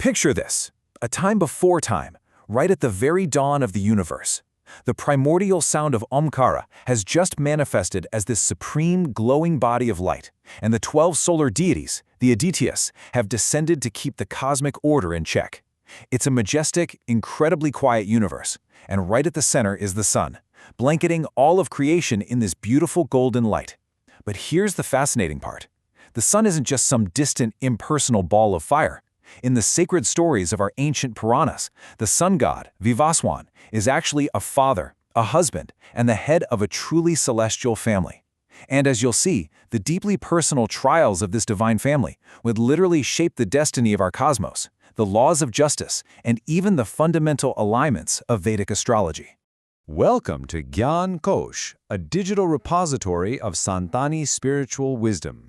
Picture this, a time before time, right at the very dawn of the universe. The primordial sound of Omkara has just manifested as this supreme glowing body of light, and the 12 solar deities, the Adityas, have descended to keep the cosmic order in check. It's a majestic, incredibly quiet universe, and right at the center is the sun, blanketing all of creation in this beautiful golden light. But here's the fascinating part. The sun isn't just some distant, impersonal ball of fire. In the sacred stories of our ancient Puranas, the sun god, Vivaswan, is actually a father, a husband, and the head of a truly celestial family. And as you'll see, the deeply personal trials of this divine family would literally shape the destiny of our cosmos, the laws of justice, and even the fundamental alignments of Vedic astrology. Welcome to Gyan Kosh, a digital repository of Santani spiritual wisdom.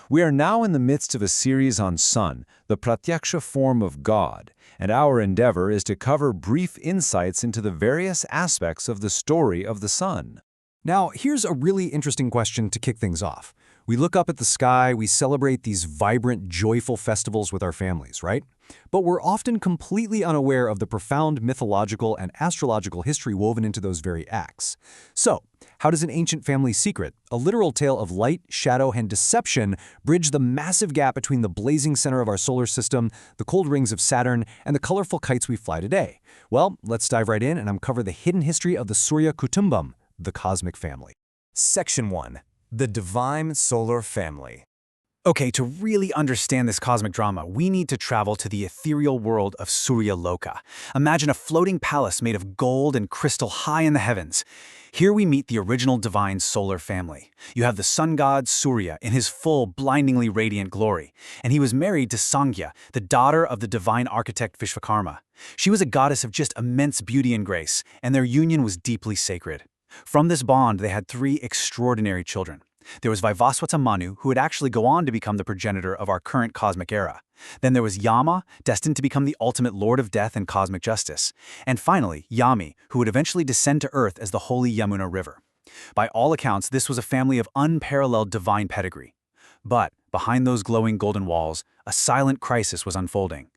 We are now in the midst of a series on Sun, the Pratyaksha form of God, and our endeavor is to cover brief insights into the various aspects of the story of the Sun. Now, here's a really interesting question to kick things off. We look up at the sky, we celebrate these vibrant, joyful festivals with our families, right? But we're often completely unaware of the profound mythological and astrological history woven into those very acts. So, how does an ancient family secret, a literal tale of light, shadow, and deception, bridge the massive gap between the blazing center of our solar system, the cold rings of Saturn, and the colorful kites we fly today? Well, let's dive right in and uncover the hidden history of the Surya Kutumbam, the cosmic family. Section 1. The Divine Solar Family. Okay, to really understand this cosmic drama, we need to travel to the ethereal world of Surya Loka. Imagine a floating palace made of gold and crystal high in the heavens. Here we meet the original divine solar family. You have the sun god Surya in his full, blindingly radiant glory, and he was married to Sangya, the daughter of the divine architect Vishvakarma. She was a goddess of just immense beauty and grace, and their union was deeply sacred. From this bond, they had 3 extraordinary children. There was Vaivaswata Manu, who would actually go on to become the progenitor of our current cosmic era. Then there was Yama, destined to become the ultimate lord of death and cosmic justice. And finally, Yami, who would eventually descend to earth as the holy Yamuna River. By all accounts, this was a family of unparalleled divine pedigree. But behind those glowing golden walls, a silent crisis was unfolding.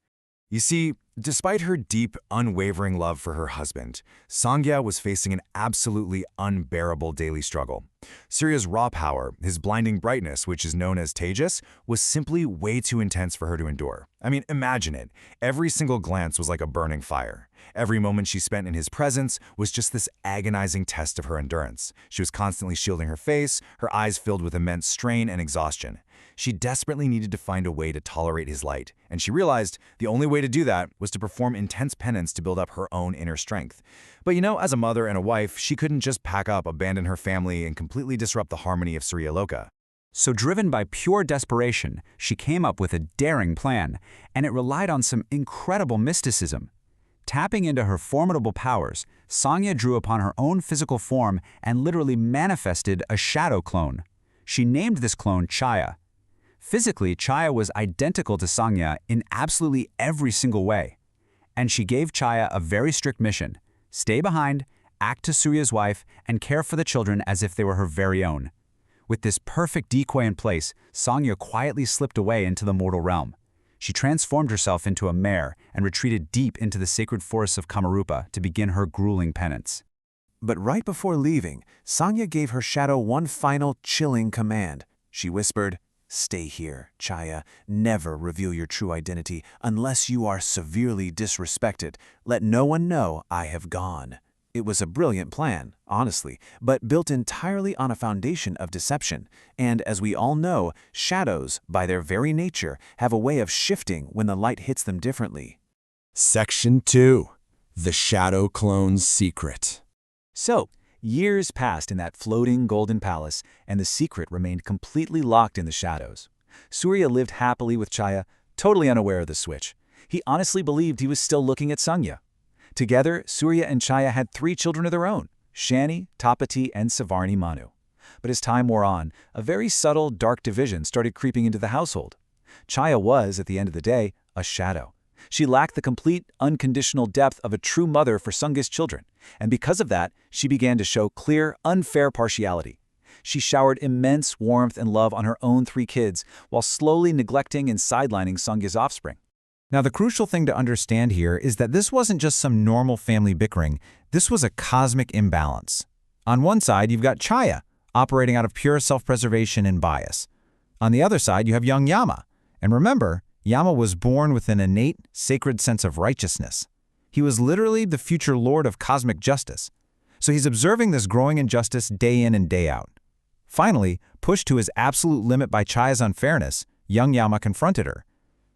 You see, despite her deep, unwavering love for her husband, Sangya was facing an absolutely unbearable daily struggle. Surya's raw power, his blinding brightness, which is known as Tejas, was simply way too intense for her to endure. I mean, imagine it. Every single glance was like a burning fire. Every moment she spent in his presence was just this agonizing test of her endurance. She was constantly shielding her face, her eyes filled with immense strain and exhaustion. She desperately needed to find a way to tolerate his light, and she realized the only way to do that was to perform intense penance to build up her own inner strength. But you know, as a mother and a wife, she couldn't just pack up, abandon her family, and completely disrupt the harmony of Surya Loka. So driven by pure desperation, she came up with a daring plan, and it relied on some incredible mysticism. Tapping into her formidable powers, Sangya drew upon her own physical form and literally manifested a shadow clone. She named this clone Chaya. Physically, Chaya was identical to Sangya in absolutely every single way. And she gave Chaya a very strict mission: stay behind, act to Surya's wife, and care for the children as if they were her very own. With this perfect decoy in place, Sangya quietly slipped away into the mortal realm. She transformed herself into a mare and retreated deep into the sacred forests of Kamarupa to begin her grueling penance. But right before leaving, Sangya gave her shadow one final chilling command. She whispered, "Stay here, Chaya. Never reveal your true identity unless you are severely disrespected. Let no one know I have gone." It was a brilliant plan, honestly, but built entirely on a foundation of deception. And as we all know, shadows, by their very nature, have a way of shifting when the light hits them differently. Section 2. The Shadow Clone's Secret. So, years passed in that floating golden palace, and the secret remained completely locked in the shadows. Surya lived happily with Chaya, totally unaware of the switch. He honestly believed he was still looking at Sangya. Together, Surya and Chaya had 3 children of their own: Shani, Tapati, and Savarni Manu. But as time wore on, a very subtle, dark division started creeping into the household. Chaya was, at the end of the day, a shadow. She lacked the complete, unconditional depth of a true mother for Sangya's children, and because of that, she began to show clear, unfair partiality. She showered immense warmth and love on her own 3 kids, while slowly neglecting and sidelining Sangya's offspring. Now, the crucial thing to understand here is that this wasn't just some normal family bickering. This was a cosmic imbalance. On one side, you've got Chaya, operating out of pure self-preservation and bias. On the other side, you have young Yama. And remember, Yama was born with an innate, sacred sense of righteousness. He was literally the future lord of cosmic justice. So he's observing this growing injustice day in and day out. Finally, pushed to his absolute limit by Chaya's unfairness, young Yama confronted her.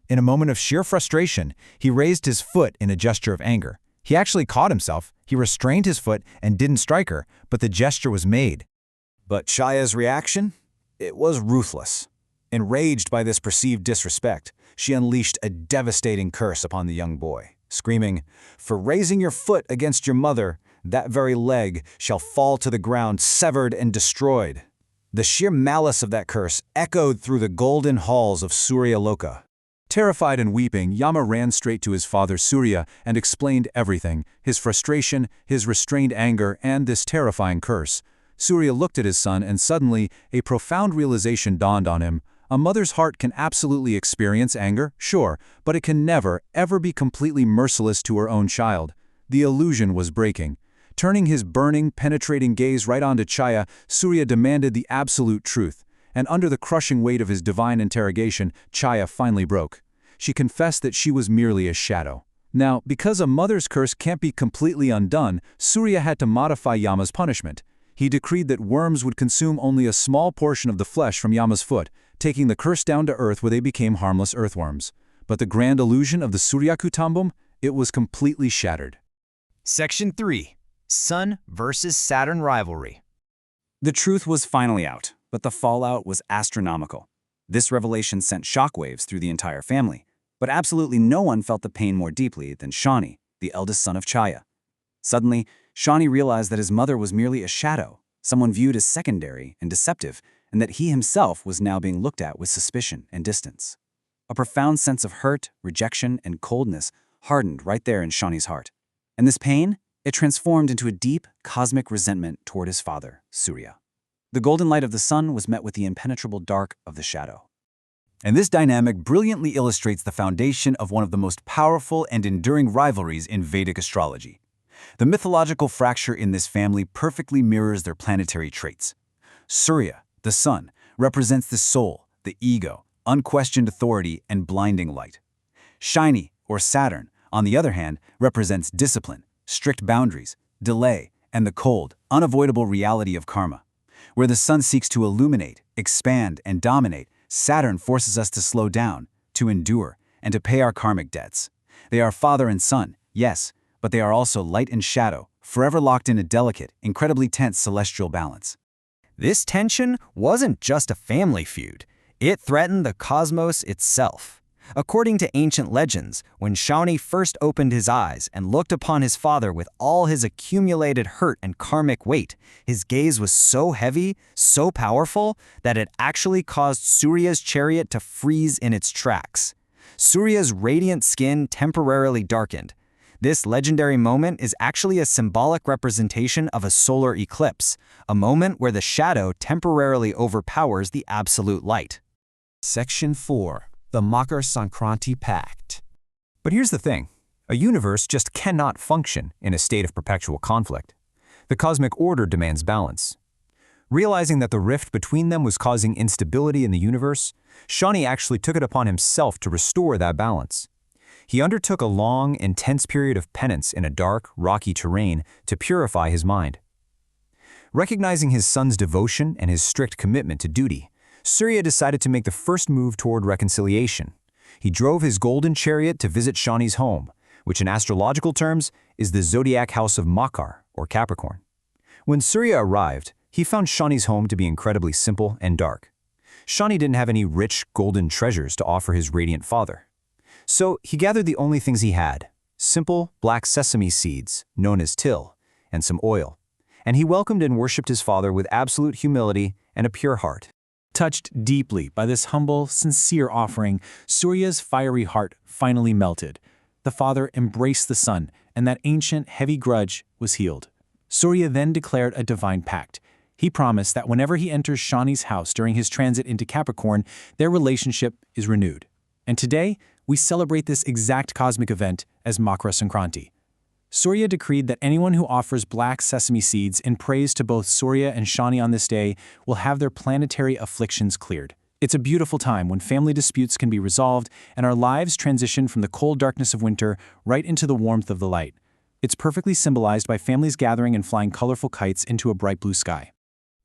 In a moment of sheer frustration, he raised his foot in a gesture of anger. He actually caught himself, he restrained his foot and didn't strike her, but the gesture was made. But Chaya's reaction? It was ruthless. Enraged by this perceived disrespect, she unleashed a devastating curse upon the young boy, screaming, "For raising your foot against your mother, that very leg shall fall to the ground severed and destroyed." The sheer malice of that curse echoed through the golden halls of Surya Loka. Terrified and weeping, Yama ran straight to his father Surya and explained everything, his frustration, his restrained anger, and this terrifying curse. Surya looked at his son and suddenly, a profound realization dawned on him. A mother's heart can absolutely experience anger, sure, but it can never, ever be completely merciless to her own child. The illusion was breaking. Turning his burning, penetrating gaze right onto Chaya, Surya demanded the absolute truth. And under the crushing weight of his divine interrogation, Chaya finally broke. She confessed that she was merely a shadow. Now, because a mother's curse can't be completely undone, Surya had to modify Yama's punishment. He decreed that worms would consume only a small portion of the flesh from Yama's foot, taking the curse down to earth where they became harmless earthworms. But the grand illusion of the Suryakutumbum, it was completely shattered. Section 3. Sun versus Saturn rivalry. The truth was finally out, but the fallout was astronomical. This revelation sent shockwaves through the entire family, but absolutely no one felt the pain more deeply than Shani, the eldest son of Chaya. Suddenly, Shani realized that his mother was merely a shadow, someone viewed as secondary and deceptive, and that he himself was now being looked at with suspicion and distance. A profound sense of hurt, rejection, and coldness hardened right there in Shani's heart. And this pain, it transformed into a deep, cosmic resentment toward his father, Surya. The golden light of the sun was met with the impenetrable dark of the shadow. And this dynamic brilliantly illustrates the foundation of one of the most powerful and enduring rivalries in Vedic astrology. The mythological fracture in this family perfectly mirrors their planetary traits. Surya, the sun, represents the soul, the ego, unquestioned authority, and blinding light. Shani, or Saturn, on the other hand, represents discipline, strict boundaries, delay, and the cold, unavoidable reality of karma. Where the sun seeks to illuminate, expand, and dominate, Saturn forces us to slow down, to endure, and to pay our karmic debts. They are father and son, yes, but they are also light and shadow, forever locked in a delicate, incredibly tense celestial balance. This tension wasn't just a family feud. It threatened the cosmos itself. According to ancient legends, when Shani first opened his eyes and looked upon his father with all his accumulated hurt and karmic weight, his gaze was so heavy, so powerful, that it actually caused Surya's chariot to freeze in its tracks. Surya's radiant skin temporarily darkened. This legendary moment is actually a symbolic representation of a solar eclipse, a moment where the shadow temporarily overpowers the absolute light. Section 4. The Makar Sankranti Pact. But here's the thing. A universe just cannot function in a state of perpetual conflict. The cosmic order demands balance. Realizing that the rift between them was causing instability in the universe, Shani actually took it upon himself to restore that balance. He undertook a long, intense period of penance in a dark, rocky terrain to purify his mind. Recognizing his son's devotion and his strict commitment to duty, Surya decided to make the first move toward reconciliation. He drove his golden chariot to visit Shani's home, which in astrological terms is the zodiac house of Makar, or Capricorn. When Surya arrived, he found Shani's home to be incredibly simple and dark. Shani didn't have any rich, golden treasures to offer his radiant father. So he gathered the only things he had, simple black sesame seeds, known as till, and some oil. And he welcomed and worshipped his father with absolute humility and a pure heart. Touched deeply by this humble, sincere offering, Surya's fiery heart finally melted. The father embraced the son, and that ancient, heavy grudge was healed. Surya then declared a divine pact. He promised that whenever he enters Shani's house during his transit into Capricorn, their relationship is renewed. And today, we celebrate this exact cosmic event as Makar Sankranti. Surya decreed that anyone who offers black sesame seeds in praise to both Surya and Shani on this day will have their planetary afflictions cleared. It's a beautiful time when family disputes can be resolved and our lives transition from the cold darkness of winter right into the warmth of the light. It's perfectly symbolized by families gathering and flying colorful kites into a bright blue sky.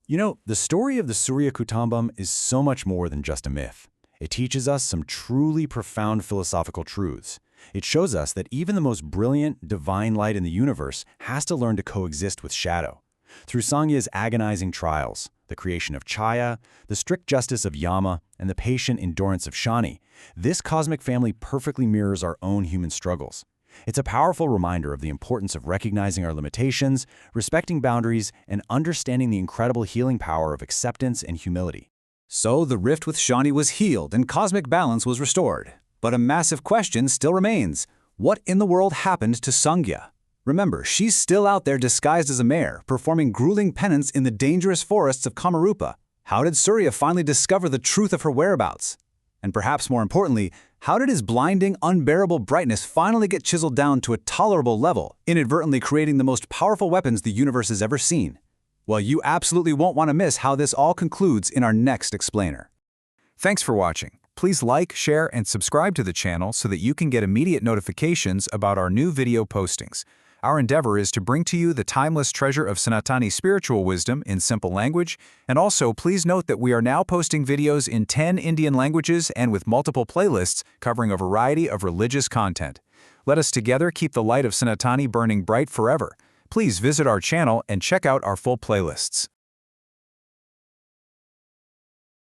You know, the story of the Surya Kutumbam is so much more than just a myth. It teaches us some truly profound philosophical truths. It shows us that even the most brilliant, divine light in the universe has to learn to coexist with shadow. Through Sangya's agonizing trials, the creation of Chaya, the strict justice of Yama, and the patient endurance of Shani, this cosmic family perfectly mirrors our own human struggles. It's a powerful reminder of the importance of recognizing our limitations, respecting boundaries, and understanding the incredible healing power of acceptance and humility. So the rift with Shani was healed and cosmic balance was restored. But a massive question still remains. What in the world happened to Sangya? Remember, she's still out there disguised as a mare, performing grueling penance in the dangerous forests of Kamarupa. How did Surya finally discover the truth of her whereabouts? And perhaps more importantly, how did his blinding, unbearable brightness finally get chiseled down to a tolerable level, inadvertently creating the most powerful weapons the universe has ever seen? Well, you absolutely won't want to miss how this all concludes in our next explainer. Thanks for watching. Please like, share, and subscribe to the channel so that you can get immediate notifications about our new video postings. Our endeavor is to bring to you the timeless treasure of Sanatani spiritual wisdom in simple language, and also please note that we are now posting videos in 10 Indian languages and with multiple playlists covering a variety of religious content. Let us together keep the light of Sanatani burning bright forever. Please visit our channel and check out our full playlists.